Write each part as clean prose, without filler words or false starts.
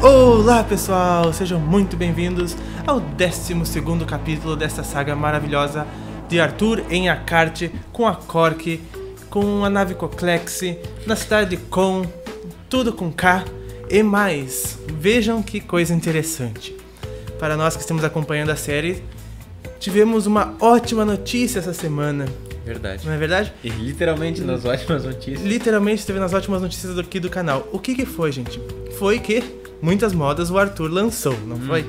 Olá pessoal, sejam muito bem-vindos ao 12º capítulo dessa saga maravilhosa de Arthur em Akart, com a Cork, com a nave Coclex, na cidade de Con, tudo com K e mais. Vejam que coisa interessante. Para nós que estamos acompanhando a série, tivemos uma ótima notícia essa semana. Verdade. Não é verdade? E literalmente nas ótimas notícias. Literalmente teve nas ótimas notícias aqui do canal. O que foi, gente? Foi que muitas modas o Arthur lançou, não foi?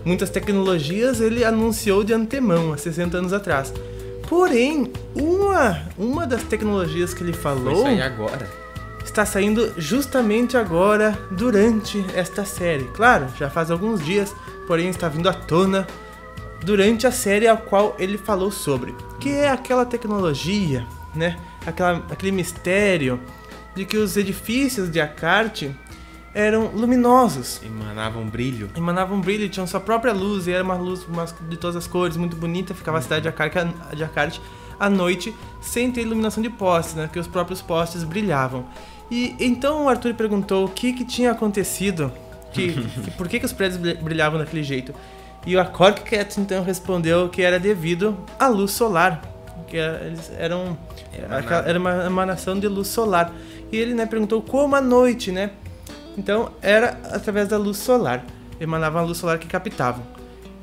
Muitas tecnologias ele anunciou de antemão, há 60 anos atrás. Porém, uma das tecnologias que ele falou... Vai sair agora. Está saindo justamente agora, durante esta série. Claro, já faz alguns dias, porém está vindo à tona durante a série a qual ele falou sobre. Que é aquela tecnologia, né? Aquele mistério de que os edifícios de Akart eram luminosos. Emanavam brilho. Tinham sua própria luz, e era uma luz de todas as cores, muito bonita. Ficava a cidade de Akart à noite, sem ter iluminação de postes, né? Que os próprios postes brilhavam. E então o Arthur perguntou o que tinha acontecido, por que os prédios brilhavam daquele jeito. E o Cork então respondeu que era devido à luz solar, que era uma emanação de luz solar. E ele, né, perguntou como à noite, né? Então era através da luz solar, emanava a luz solar que captavam.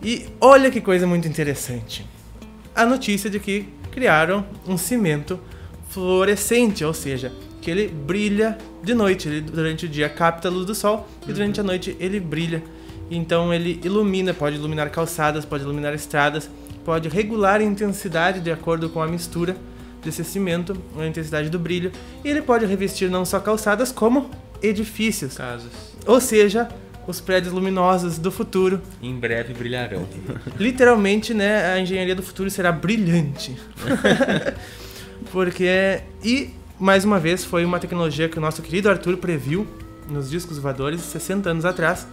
E olha que coisa muito interessante, a notícia de que criaram um cimento fluorescente, ou seja, que ele brilha de noite. Ele durante o dia capta a luz do sol e durante a noite ele brilha. Então ele ilumina, pode iluminar calçadas, pode iluminar estradas, pode regular a intensidade de acordo com a mistura desse cimento, a intensidade do brilho. E ele pode revestir não só calçadas, como edifícios. Casas. Ou seja, os prédios luminosos do futuro. Em breve brilharão. Literalmente, né, a engenharia do futuro será brilhante. Porque... E, mais uma vez, foi uma tecnologia que o nosso querido Arthur previu nos discos voadores 60 anos atrás.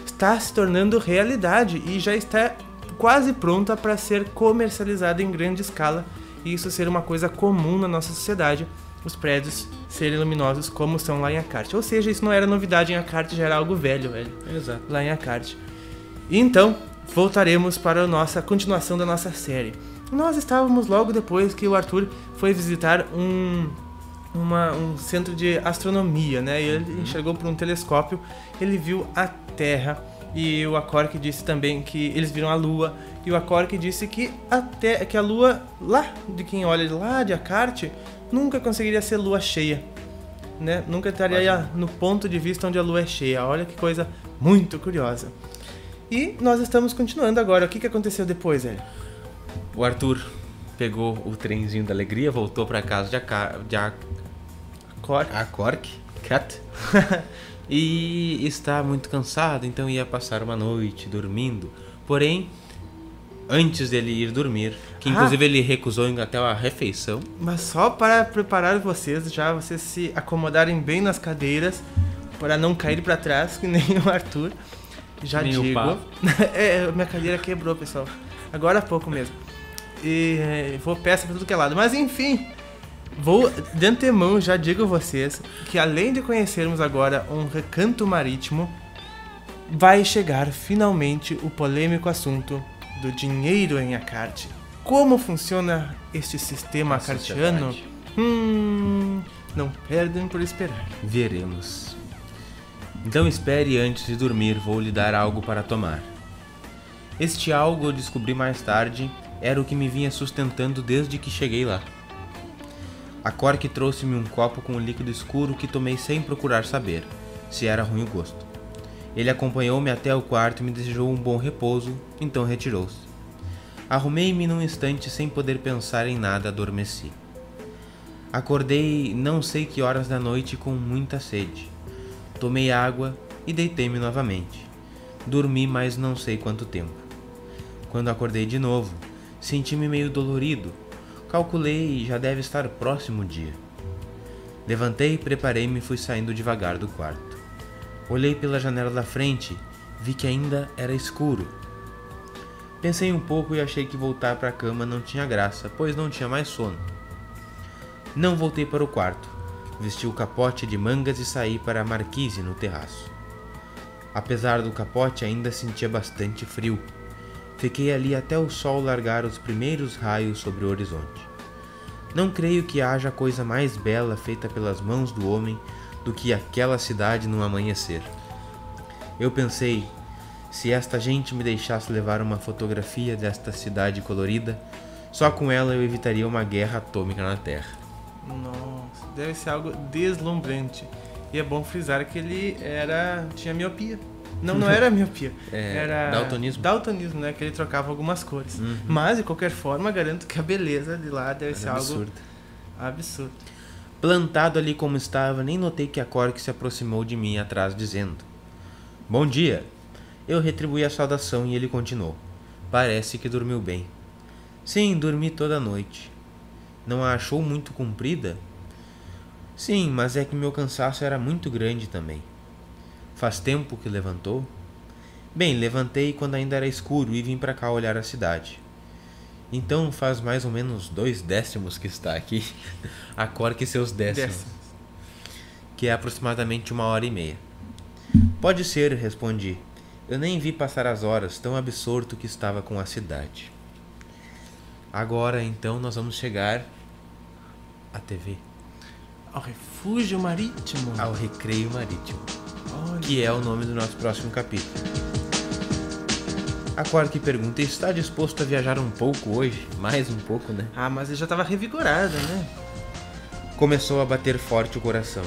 Está se tornando realidade e já está quase pronta para ser comercializada em grande escala, e isso ser uma coisa comum na nossa sociedade, os prédios serem luminosos como são lá em Akart. Ou seja, isso não era novidade em Akart, já era algo velho. Exato. Lá em Akart. E então, voltaremos para a nossa continuação da nossa série. Nós estávamos logo depois que o Arthur foi visitar um centro de astronomia, né? E ele enxergou por um telescópio, ele viu a Terra. E o Cork disse também que eles viram a Lua. E o Cork disse que a Lua, lá de quem olha lá de Akart, nunca conseguiria ser lua cheia, né? Nunca estaria no ponto de vista onde a lua é cheia. Olha que coisa muito curiosa. E nós estamos continuando agora. O que aconteceu depois, Hélio? O Arthur pegou o trenzinho da alegria, voltou para casa de Cork Cat. E está muito cansado, então ia passar uma noite dormindo. Porém, antes dele ir dormir, que inclusive ele recusou até a refeição. Mas só para preparar vocês se acomodarem bem nas cadeiras, para não cair para trás, que nem o Arthur. Já nem digo. Minha cadeira quebrou, pessoal. Agora há pouco mesmo. E vou peça para tudo que é lado. Mas enfim, vou de antemão já digo a vocês que além de conhecermos agora um recanto marítimo, vai chegar finalmente o polêmico assunto do dinheiro em Akart. Como funciona este sistema akartiano? Não perdem por esperar. Veremos. Então espere, antes de dormir vou lhe dar algo para tomar. Este algo eu descobri mais tarde, era o que me vinha sustentando desde que cheguei lá. A Cork trouxe-me um copo com um líquido escuro que tomei sem procurar saber se era ruim o gosto. Ele acompanhou-me até o quarto e me desejou um bom repouso, então retirou-se. Arrumei-me num instante sem poder pensar em nada, adormeci. Acordei não sei que horas da noite com muita sede. Tomei água e deitei-me novamente. Dormi mais não sei quanto tempo. Quando acordei de novo, senti-me meio dolorido. Calculei, já deve estar próximo o dia. Levantei, preparei-me e fui saindo devagar do quarto. Olhei pela janela da frente, vi que ainda era escuro. Pensei um pouco e achei que voltar para a cama não tinha graça, pois não tinha mais sono. Não voltei para o quarto. Vesti o capote de mangas e saí para a marquise no terraço. Apesar do capote, ainda sentia bastante frio. Fiquei ali até o sol largar os primeiros raios sobre o horizonte. Não creio que haja coisa mais bela feita pelas mãos do homem do que aquela cidade no amanhecer. Eu pensei, se esta gente me deixasse levar uma fotografia desta cidade colorida, só com ela eu evitaria uma guerra atômica na Terra. Nossa, deve ser algo deslumbrante. E é bom frisar que ele tinha miopia. Não era miopia. Era daltonismo. Daltonismo, né? Que ele trocava algumas cores. Mas, de qualquer forma, garanto que a beleza de lá deve ser algo absurdo. Plantado ali como estava, nem notei que a Cork se aproximou de mim atrás, dizendo: "Bom dia." Eu retribuí a saudação e ele continuou: "Parece que dormiu bem." "Sim, dormi toda a noite." "Não a achou muito comprida?" "Sim, mas é que meu cansaço era muito grande também." "Faz tempo que levantou?" "Bem, levantei quando ainda era escuro e vim para cá olhar a cidade." "Então faz mais ou menos 2 décimos que está aqui." A Cork e seus décimos. Que é aproximadamente 1h30. "Pode ser," respondi. Eu nem vi passar as horas, tão absorto que estava com a cidade. Agora, então, nós vamos chegar à TV. Ao refúgio marítimo. Ao recreio marítimo. Olha. Que é o nome do nosso próximo capítulo. A Cork pergunta: está disposto a viajar um pouco hoje? Mais um pouco, né? Ah, mas ele já estava revigorado, né? Começou a bater forte o coração.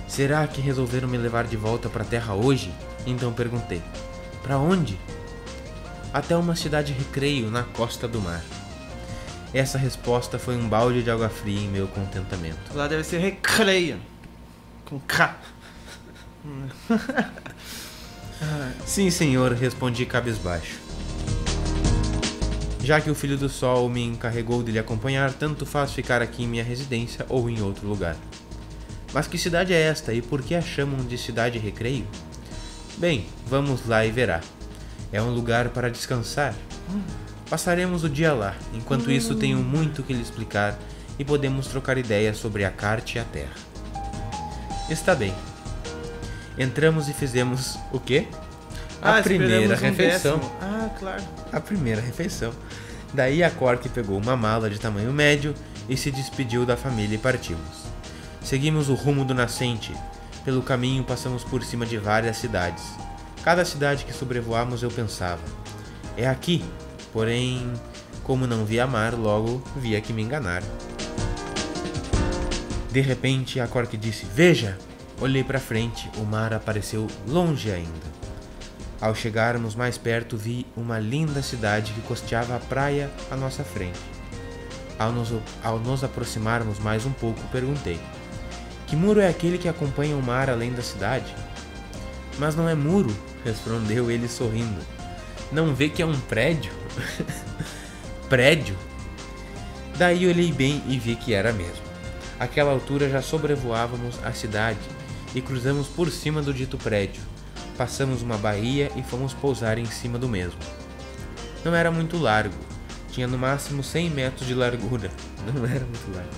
Será que resolveram me levar de volta para a Terra hoje? Então perguntei: para onde? Até uma cidade recreio na costa do mar. Essa resposta foi um balde de água fria em meu contentamento. Lá deve ser recreio. Com K. Sim, senhor, respondi cabisbaixo. Já que o Filho do Sol me encarregou de lhe acompanhar, tanto faz ficar aqui em minha residência ou em outro lugar. Mas que cidade é esta e por que a chamam de cidade recreio? Bem, vamos lá e verá. É um lugar para descansar. Passaremos o dia lá. Enquanto isso, tenho muito que lhe explicar e podemos trocar ideias sobre a Carte e a Terra. Está bem. Entramos e fizemos o quê? A primeira refeição. Claro. A primeira refeição. Daí a Cork pegou uma mala de tamanho médio e se despediu da família e partimos. Seguimos o rumo do nascente. Pelo caminho passamos por cima de várias cidades. Cada cidade que sobrevoamos eu pensava: é aqui. Porém, como não via mar, logo via que me enganaram. De repente a Cork disse: veja! Olhei para frente, o mar apareceu longe ainda. Ao chegarmos mais perto, vi uma linda cidade que costeava a praia à nossa frente. Ao nos aproximarmos mais um pouco, perguntei: que muro é aquele que acompanha o mar além da cidade? Mas não é muro, respondeu ele sorrindo. Não vê que é um prédio? Prédio? Daí olhei bem e vi que era mesmo. Àquela altura já sobrevoávamos a cidade e cruzamos por cima do dito prédio. Passamos uma baía e fomos pousar em cima do mesmo. Não era muito largo, tinha no máximo 100 metros de largura, não era muito largo,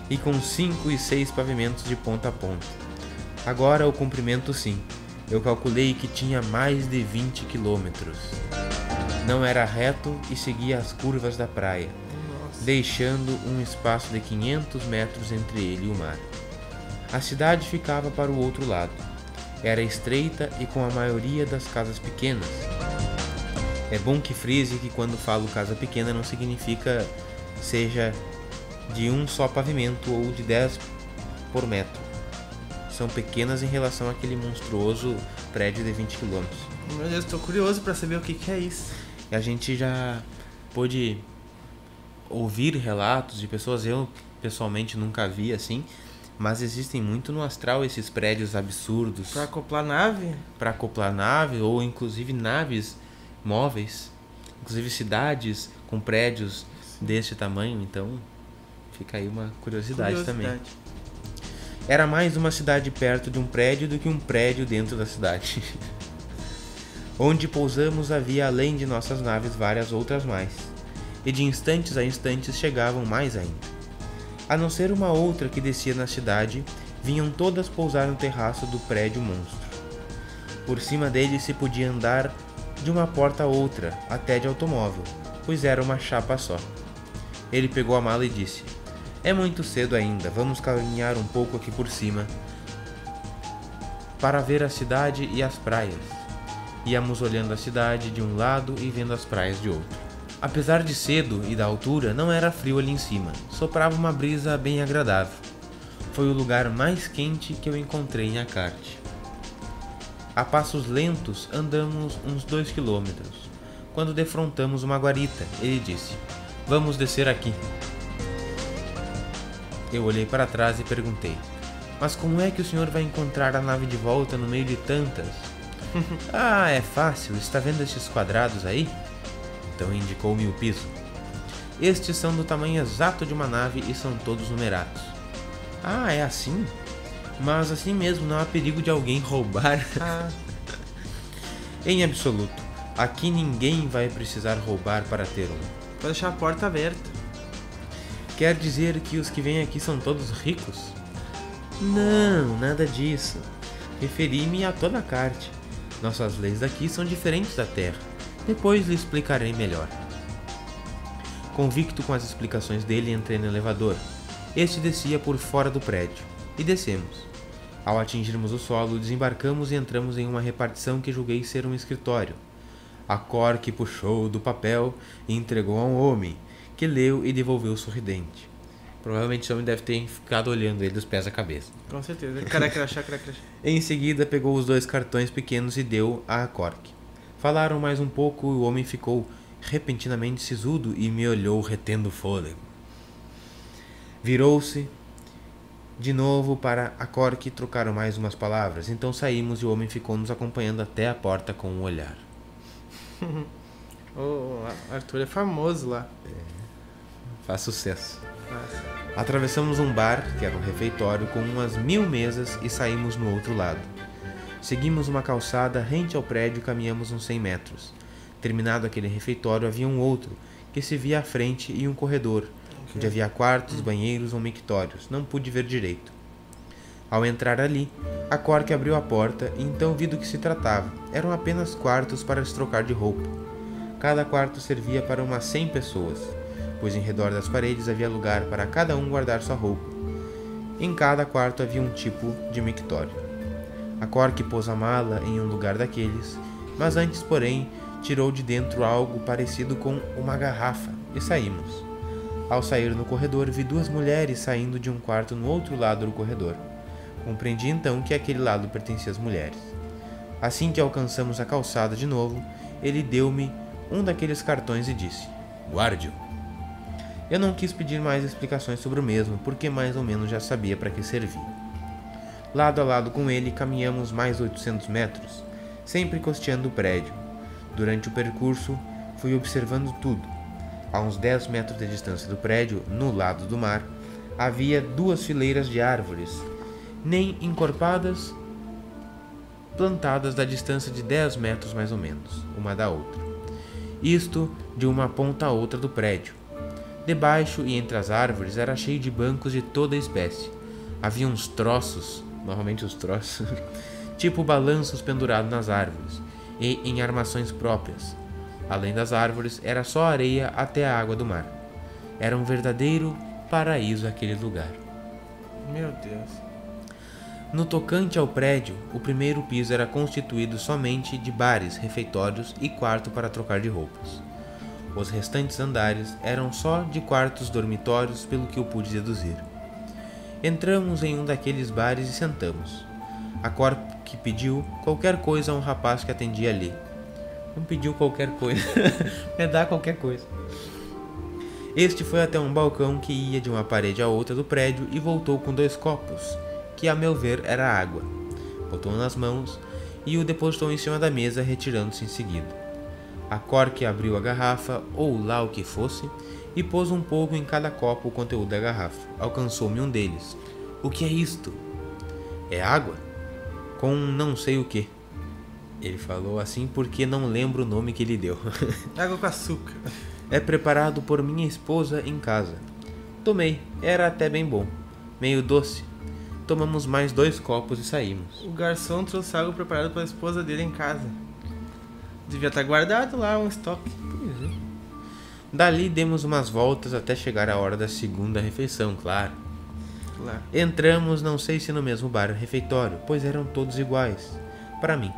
e com 5 e 6 pavimentos de ponta a ponta. Agora o comprimento sim, eu calculei que tinha mais de 20 quilômetros. Não era reto e seguia as curvas da praia, deixando um espaço de 500 metros entre ele e o mar. A cidade ficava para o outro lado. Era estreita e com a maioria das casas pequenas. É bom que frise que quando falo casa pequena não significa seja de um só pavimento ou de 10 por metro. São pequenas em relação àquele monstruoso prédio de 20 km. Meu Deus, estou curioso para saber o que é isso. E a gente já pôde ouvir relatos de pessoas, eu pessoalmente nunca vi assim, mas existem muito no astral esses prédios absurdos. Para acoplar nave? Para acoplar nave, ou inclusive naves móveis, inclusive cidades com prédios desse tamanho, então fica aí uma curiosidade também. Era mais uma cidade perto de um prédio do que um prédio dentro da cidade. Onde pousamos havia além de nossas naves várias outras mais, e de instantes a instantes chegavam mais ainda. A não ser uma outra que descia na cidade, vinham todas pousar no terraço do prédio monstro. Por cima dele se podia andar de uma porta a outra, até de automóvel, pois era uma chapa só. Ele pegou a mala e disse: "É muito cedo ainda, vamos caminhar um pouco aqui por cima para ver a cidade e as praias." Íamos olhando a cidade de um lado e vendo as praias de outro. Apesar de cedo e da altura, não era frio ali em cima, soprava uma brisa bem agradável. Foi o lugar mais quente que eu encontrei em Akart. A passos lentos andamos uns 2 quilômetros. Quando defrontamos uma guarita, ele disse: "Vamos descer aqui." Eu olhei para trás e perguntei: "Mas como é que o senhor vai encontrar a nave de volta no meio de tantas?" "Ah, é fácil, está vendo estes quadrados aí?" Então indicou-me o piso. "Estes são do tamanho exato de uma nave e são todos numerados." "Ah, é assim? Mas assim mesmo não há perigo de alguém roubar." "Em absoluto, aqui ninguém vai precisar roubar para ter um." Pode deixar a porta aberta. "Quer dizer que os que vêm aqui são todos ricos?" "Não, nada disso. Referi-me a toda a Akart. Nossas leis daqui são diferentes da Terra. Depois lhe explicarei melhor." Convicto com as explicações dele, entrei no elevador. Este descia por fora do prédio. E descemos. Ao atingirmos o solo, desembarcamos e entramos em uma repartição que julguei ser um escritório. A Cork puxou do papel e entregou a um homem, que leu e devolveu sorridente. Provavelmente esse homem deve ter ficado olhando ele dos pés à cabeça. Com certeza. Caracrachá. Em seguida, pegou os 2 cartões pequenos e deu a Cork. Falaram mais um pouco e o homem ficou repentinamente sisudo e me olhou retendo o fôlego. Virou-se de novo para a Cork e trocaram mais umas palavras. Então saímos e o homem ficou nos acompanhando até a porta com um olhar. O Arthur é famoso lá. Faz sucesso. Atravessamos um bar, que era um refeitório, com umas 1000 mesas e saímos no outro lado. Seguimos uma calçada rente ao prédio e caminhamos uns 100 metros. Terminado aquele refeitório, havia um outro, que se via à frente, e um corredor, onde havia quartos, banheiros ou mictórios. Não pude ver direito. Ao entrar ali, a Cork abriu a porta e então vi do que se tratava. Eram apenas quartos para se trocar de roupa. Cada quarto servia para umas 100 pessoas, pois em redor das paredes havia lugar para cada um guardar sua roupa. Em cada quarto havia um tipo de mictório. A Cork pôs a mala em um lugar daqueles, mas antes, porém, tirou de dentro algo parecido com uma garrafa e saímos. Ao sair no corredor, vi 2 mulheres saindo de um quarto no outro lado do corredor. Compreendi então que aquele lado pertencia às mulheres. Assim que alcançamos a calçada de novo, ele deu-me um daqueles cartões e disse: "Guarde-o." Eu não quis pedir mais explicações sobre o mesmo, porque mais ou menos já sabia para que servia. Lado a lado com ele, caminhamos mais 800 metros, sempre costeando o prédio. Durante o percurso, fui observando tudo. A uns 10 metros de distância do prédio, no lado do mar, havia 2 fileiras de árvores, nem encorpadas, plantadas da distância de 10 metros mais ou menos, uma da outra. Isto de uma ponta a outra do prédio. Debaixo e entre as árvores era cheio de bancos de toda a espécie. Havia uns troços, normalmente os troços, tipo balanços pendurados nas árvores, e em armações próprias. Além das árvores, era só areia até a água do mar. Era um verdadeiro paraíso aquele lugar. Meu Deus. No tocante ao prédio, o primeiro piso era constituído somente de bares, refeitórios e quarto para trocar de roupas. Os restantes andares eram só de quartos dormitórios, pelo que eu pude deduzir. Entramos em um daqueles bares e sentamos. A Cork pediu qualquer coisa a um rapaz que atendia ali. Não pediu qualquer coisa, é dar qualquer coisa. Este foi até um balcão que ia de uma parede à outra do prédio e voltou com 2 copos, que a meu ver era água. Botou nas mãos e o depositou em cima da mesa, retirando-se em seguida. A Cork abriu a garrafa, ou lá o que fosse, e pôs um pouco em cada copo o conteúdo da garrafa. Alcançou-me um deles. "O que é isto?" "É água? Com não sei o que." Ele falou assim porque não lembro o nome que ele deu. Água com açúcar. "É preparado por minha esposa em casa." Tomei, era até bem bom, meio doce. tomamos mais 2 copos e saímos. O garçom trouxe algo preparado para a esposa dele em casa. Devia estar guardado lá, um estoque. Pois é. Dali demos umas voltas até chegar a hora da segunda refeição, claro. Entramos, não sei se no mesmo bar ou refeitório, pois eram todos iguais, para mim.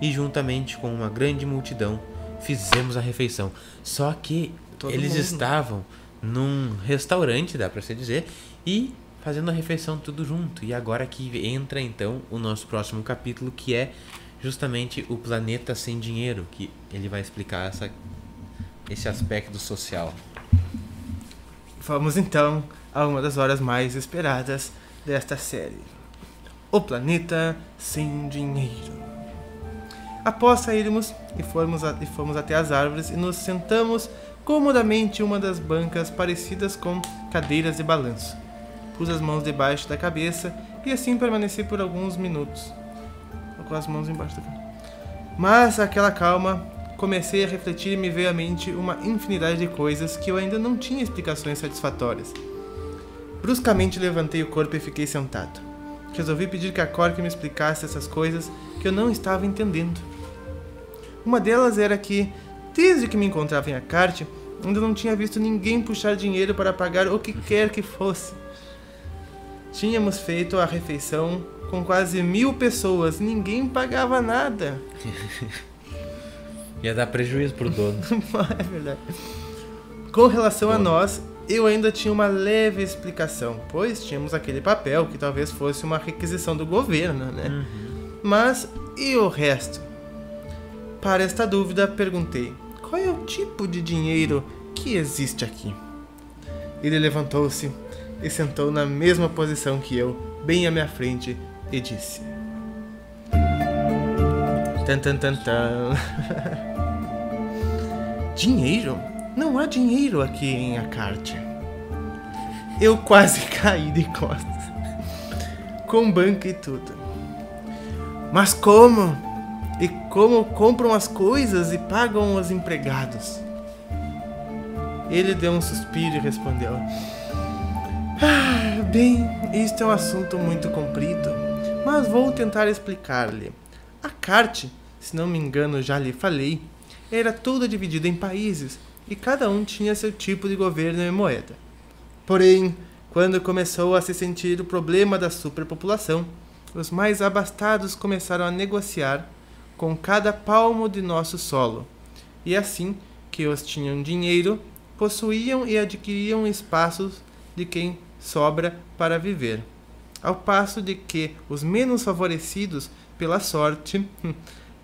E juntamente com uma grande multidão, fizemos a refeição. Só que eles estavam num restaurante, dá pra se dizer, e fazendo a refeição tudo junto. E agora que entra então o nosso próximo capítulo, que é justamente o planeta sem dinheiro, que ele vai explicar esse aspecto social. Vamos então a uma das horas mais esperadas desta série: o planeta sem dinheiro. Após sairmos e fomos até as árvores e nos sentamos comodamente em uma das bancas parecidas com cadeiras de balanço. Pus as mãos debaixo da cabeça e assim permaneci por alguns minutos, com as mãos embaixo da cabeça. Mas aquela calma, comecei a refletir e me veio à mente uma infinidade de coisas que eu ainda não tinha explicações satisfatórias. Bruscamente levantei o corpo e fiquei sentado. Resolvi pedir que a Cork me explicasse essas coisas que eu não estava entendendo. Uma delas era que, desde que me encontrava em Akart, ainda não tinha visto ninguém puxar dinheiro para pagar o que quer que fosse. Tínhamos feito a refeição com quase 1000 pessoas, ninguém pagava nada. Ia dar prejuízo pro dono. É verdade. Com relação a nós, eu ainda tinha uma leve explicação, pois tínhamos aquele papel que talvez fosse uma requisição do governo, né? Uhum. Mas e o resto? Para esta dúvida, perguntei: qual é o tipo de dinheiro que existe aqui? Ele levantou-se e sentou na mesma posição que eu, bem à minha frente, e disse: tan tan tan tan. Dinheiro? Não há dinheiro aqui em Akart. Eu quase caí de costas, com banco e tudo. Mas como? E como compram as coisas e pagam os empregados? Ele deu um suspiro e respondeu: bem, isto é um assunto muito comprido, mas vou tentar explicar-lhe. Akart, se não me engano já lhe falei, era toda dividida em países e cada um tinha seu tipo de governo e moeda. Porém, quando começou a se sentir o problema da superpopulação, os mais abastados começaram a negociar com cada palmo de nosso solo, e assim que os tinham dinheiro, possuíam e adquiriam espaços de quem sobra para viver, ao passo de que os menos favorecidos pela sorte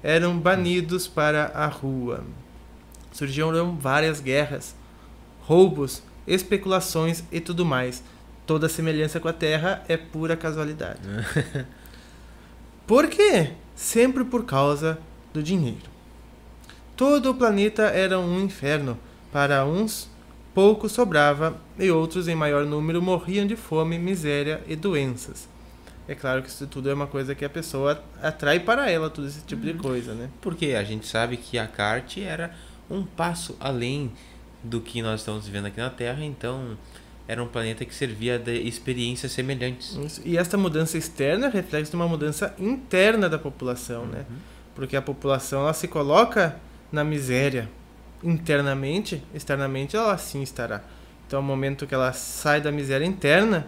eram banidos para a rua. Surgiram várias guerras, roubos, especulações e tudo mais. Toda semelhança com a Terra é pura casualidade. Por quê? Sempre por causa do dinheiro. Todo o planeta era um inferno. Para uns, pouco sobrava e outros, em maior número, morriam de fome, miséria e doenças. É claro que isso tudo é uma coisa que a pessoa atrai para ela, todo esse tipo de coisa, né? Porque a gente sabe que Akart era um passo além do que nós estamos vivendo aqui na Terra, então era um planeta que servia de experiências semelhantes. Isso. E esta mudança externa é reflexo de uma mudança interna da população, né? Porque a população ela se coloca na miséria internamente, externamente ela sim estará. Então, ao momento que ela sai da miséria interna,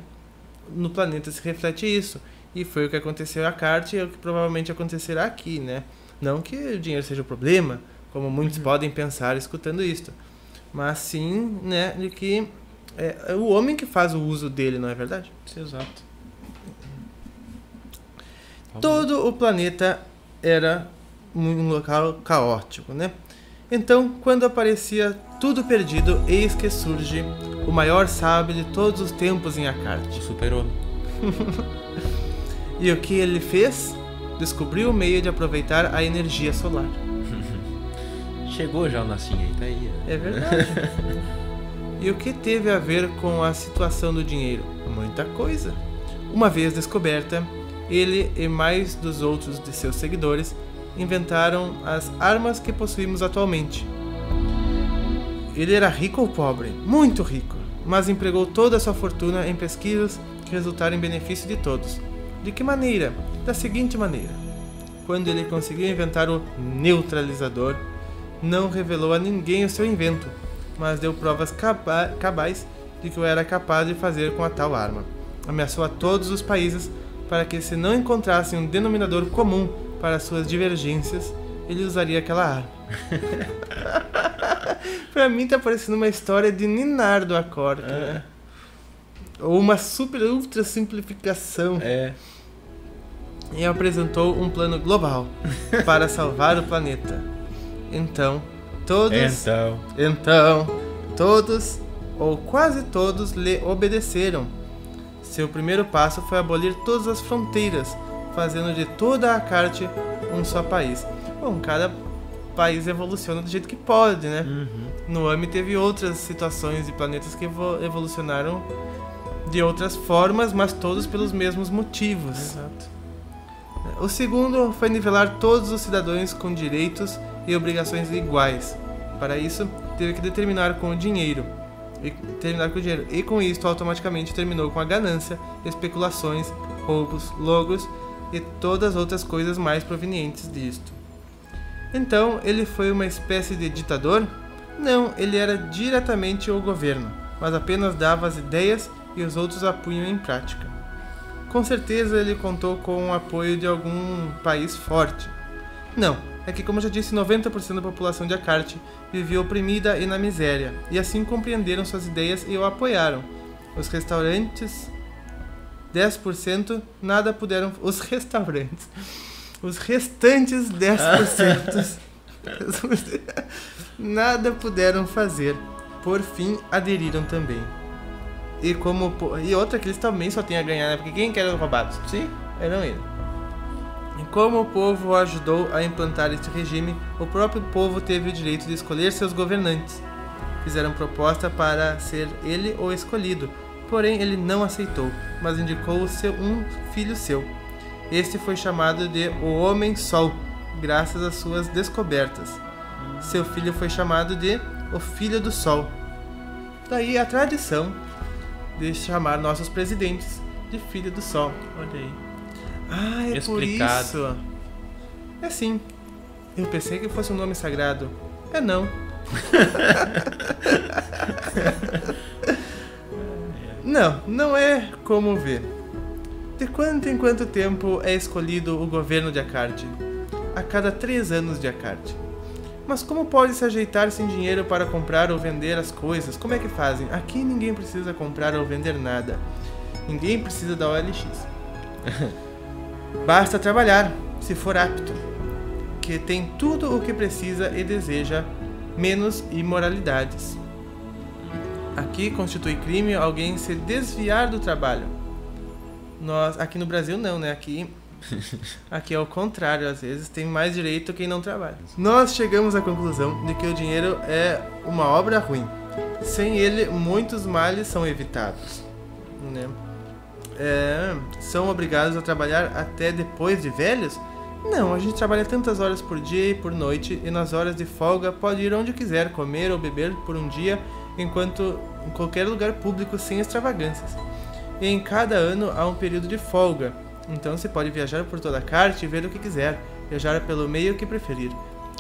no planeta se reflete isso. E foi o que aconteceu em Akart e é o que provavelmente acontecerá aqui, né? Não que o dinheiro seja o problema, como muitos podem pensar escutando isto, mas sim, né, de que é o homem que faz o uso dele, não é verdade? Exato. Todo o planeta era um local caótico, né? Então, quando aparecia tudo perdido, eis que surge o maior sábio de todos os tempos em Akart. O super-homem. E o que ele fez? Descobriu o meio de aproveitar a energia solar. Chegou já o Nassim aí, tá aí. É verdade. E o que teve a ver com a situação do dinheiro? Muita coisa. Uma vez descoberta, ele e mais dos outros de seus seguidores inventaram as armas que possuímos atualmente. Ele era rico ou pobre? Muito rico, mas empregou toda a sua fortuna em pesquisas que resultaram em benefício de todos. De que maneira? Da seguinte maneira. Quando ele conseguiu inventar o neutralizador, não revelou a ninguém o seu invento, mas deu provas cabais de que o era capaz de fazer com a tal arma. Ameaçou a todos os países para que, se não encontrassem um denominador comum para suas divergências, ele usaria aquela arma. Pra mim tá parecendo uma história de Ninar do Acordo, né? Ou uma super ultra simplificação. E apresentou um plano global para salvar o planeta. Então, todos, ou quase todos, lhe obedeceram. Seu primeiro passo foi abolir todas as fronteiras, fazendo de toda a Akarte um só país. Bom, cada país evoluciona do jeito que pode, né? No AMI teve outras situações de planetas que evolucionaram de outras formas, mas todos pelos mesmos motivos. Exato. O segundo foi nivelar todos os cidadãos com direitos e obrigações iguais. Para isso, teve que terminar com o dinheiro. E com isso, automaticamente terminou com a ganância, especulações, roubos, logros e todas as outras coisas mais provenientes disto. Então, ele foi uma espécie de ditador? Não, ele era diretamente o governo, mas apenas dava as ideias e os outros a punham em prática. Com certeza ele contou com o apoio de algum país forte. Não, é que, como já disse, 90% da população de Akarte vivia oprimida e na miséria, e assim compreenderam suas ideias e o apoiaram. Os restaurantes, 10% nada puderam... Os restantes 10% nada puderam fazer. Por fim, aderiram também. E outra que eles também só têm a ganhar, né? Porque quem quer os roubados? Sim. Eram eles. E como o povo o ajudou a implantar este regime, o próprio povo teve o direito de escolher seus governantes. Fizeram proposta para ser ele o escolhido, porém ele não aceitou, mas indicou um filho seu. Este foi chamado de o Homem-Sol, graças às suas descobertas. Seu filho foi chamado de o Filho do Sol. Daí a tradição de chamar nossos presidentes de Filho do Sol. Olha aí. Ah, é explicado. Por isso. É sim. Eu pensei que fosse um nome sagrado. É não. Não é como ver. De quanto em quanto tempo é escolhido o governo de Akarte? A cada 3 anos de Akarte. Mas como pode se ajeitar sem dinheiro para comprar ou vender as coisas? Como é que fazem? Aqui ninguém precisa comprar ou vender nada. Ninguém precisa da OLX. Basta trabalhar, se for apto, que tem tudo o que precisa e deseja, menos imoralidades. Aqui constitui crime alguém se desviar do trabalho. Aqui no Brasil não, né? Aqui é o contrário, às vezes tem mais direito quem não trabalha. Nós chegamos à conclusão de que o dinheiro é uma obra ruim. Sem ele, muitos males são evitados, né? São obrigados a trabalhar até depois de velhos? Não, a gente trabalha tantas horas por dia e por noite, e nas horas de folga pode ir onde quiser, comer ou beber por um dia, enquanto em qualquer lugar público sem extravagâncias. E em cada ano há um período de folga, então se pode viajar por toda a Akarte e ver o que quiser, viajar pelo meio que preferir.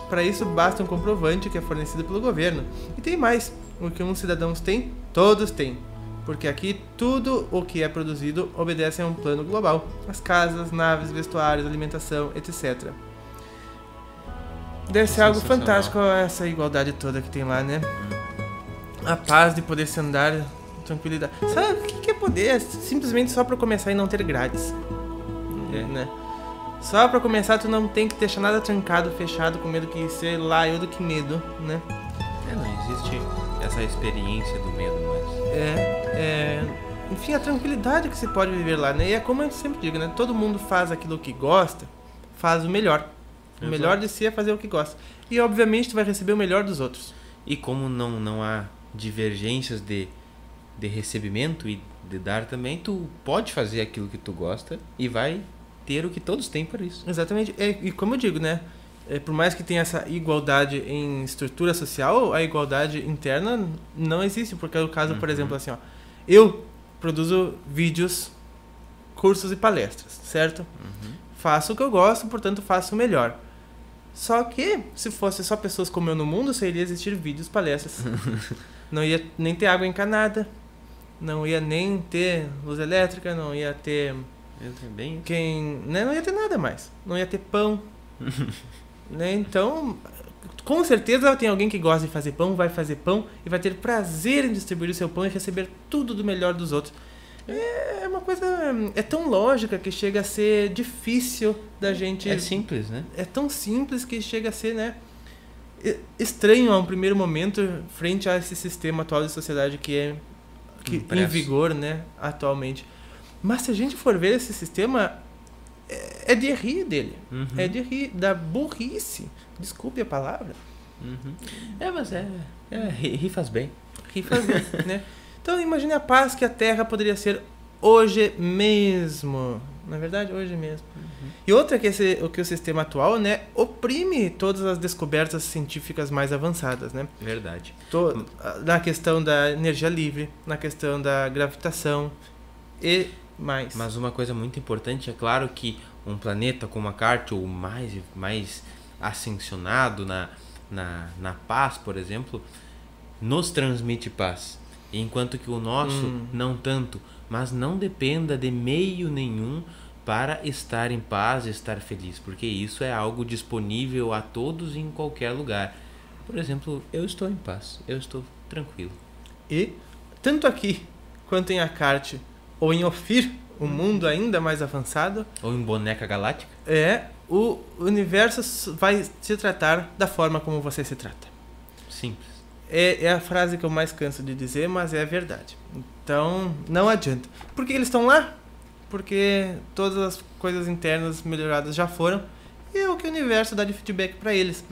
Para isso basta um comprovante que é fornecido pelo governo. E tem mais, o que uns cidadãos têm, todos têm. Porque aqui tudo o que é produzido obedece a um plano global. As casas, naves, vestuários, alimentação, etc. Deve ser algo fantástico essa igualdade toda que tem lá, né? A paz de poder se andar, tranquilidade. Sabe o que é poder? Simplesmente só pra começar e não ter grades. Né? Só pra começar tu não tem que deixar nada trancado, fechado, com medo que sei lá, eu do que medo, né? Não existe essa experiência do medo mais. Enfim, a tranquilidade que se pode viver lá, né? E é como eu sempre digo, né? Todo mundo faz aquilo que gosta, faz o melhor. O melhor de si é fazer o que gosta. E obviamente tu vai receber o melhor dos outros. E como não há divergências de recebimento e de dar também, tu pode fazer aquilo que tu gosta e vai ter o que todos têm por isso. Exatamente. E como eu digo, né? Por mais que tenha essa igualdade em estrutura social, a igualdade interna não existe. Porque é o caso, por exemplo, assim, ó. Eu produzo vídeos cursos e palestras, certo? Faço o que eu gosto, portanto faço o melhor. Só que, se fosse só pessoas como eu no mundo, só iria existir vídeos, palestras. Não ia nem ter água encanada, não ia nem ter luz elétrica, não ia ter... não ia ter nada mais. Não ia ter pão. Né? Então, com certeza tem alguém que gosta de fazer pão, vai fazer pão e vai ter prazer em distribuir o seu pão e receber tudo do melhor dos outros. É uma coisa... É tão lógica que chega a ser difícil da gente... É simples, né? É tão simples que chega a ser, né, estranho a um primeiro momento frente a esse sistema atual de sociedade que em vigor, né, atualmente. Mas se a gente for ver esse sistema, é de rir dele. É de rir da burrice. Desculpe a palavra. Mas rir faz bem. Rir faz bem, né? Então imagine a paz que a Terra poderia ser hoje mesmo. Na verdade, hoje mesmo. E outra que o sistema atual, né, oprime todas as descobertas científicas mais avançadas, né? Verdade. Na questão da energia livre, na questão da gravitação e mais. Mas uma coisa muito importante, é claro que um planeta como Marte, ou mais ascensionado na paz, por exemplo, nos transmite paz. Enquanto que o nosso, não tanto. Mas não dependa de meio nenhum para estar em paz, estar feliz. Porque isso é algo disponível a todos em qualquer lugar. Por exemplo, eu estou em paz, eu estou tranquilo. E, tanto aqui quanto em Akarte, ou em Ophir, o mundo ainda mais avançado... Ou em Boneca Galáctica. O universo vai se tratar da forma como você se trata. Simples. É a frase que eu mais canso de dizer, mas é a verdade. Então, não adianta. Por que eles estão lá? Porque todas as coisas internas melhoradas já foram. E é o que o universo dá de feedback para eles.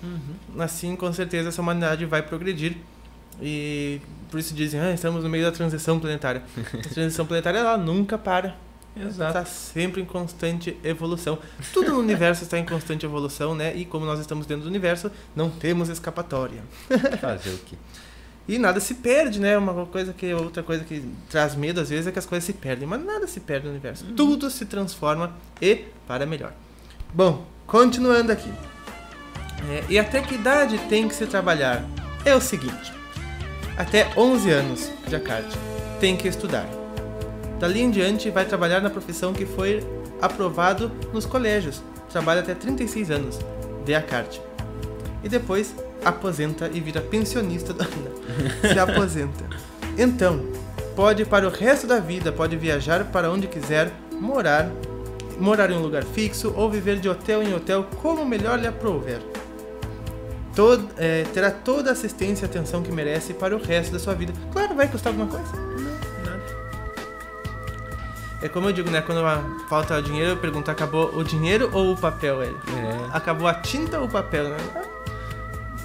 Assim, com certeza, essa humanidade vai progredir. E por isso dizem, estamos no meio da transição planetária. A transição planetária, ela nunca para. Exato. Está sempre em constante evolução. Tudo no universo está em constante evolução, né? E como nós estamos dentro do universo, não temos escapatória. Fazer o quê? E nada se perde, né? Outra coisa que traz medo às vezes é que as coisas se perdem. Mas nada se perde no universo. Tudo se transforma e para melhor. Bom, continuando aqui. E até que idade tem que se trabalhar? É o seguinte. Até 11 anos de Akarte tem que estudar. Dali em diante vai trabalhar na profissão que foi aprovado nos colégios. Trabalha até 36 anos de Akarte. E depois aposenta e vira pensionista. Se aposenta. Então, pode ir para o resto da vida, pode viajar para onde quiser, morar em um lugar fixo ou viver de hotel em hotel como melhor lhe aprouver. Terá toda a assistência e atenção que merece para o resto da sua vida. Claro, vai custar alguma coisa? Não, nada. É como eu digo, né? Quando falta dinheiro, eu pergunto, acabou o dinheiro ou o papel? Acabou a tinta ou o papel,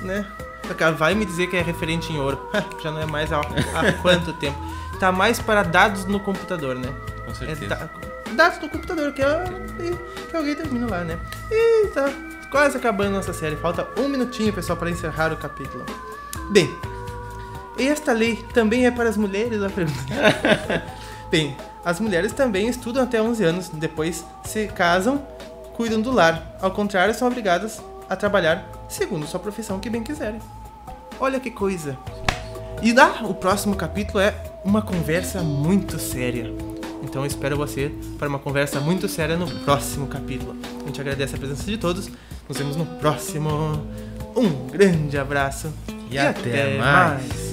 né? Vai me dizer que é referente em ouro. Já não é mais há quanto tempo. Tá mais para dados no computador, né? Com certeza. Dados no computador, que alguém termina lá, né? E tá quase acabando nossa série. Falta um minutinho, pessoal, para encerrar o capítulo. Bem, esta lei também é para as mulheres? A pergunta. Bem, as mulheres também estudam até 11 anos. Depois se casam, cuidam do lar. Ao contrário, são obrigadas a trabalhar segundo sua profissão, que bem quiserem. Olha que coisa. E o próximo capítulo é uma conversa muito séria. Então eu espero você para uma conversa muito séria no próximo capítulo. A gente agradece a presença de todos. Nos vemos no próximo. Um grande abraço e até mais.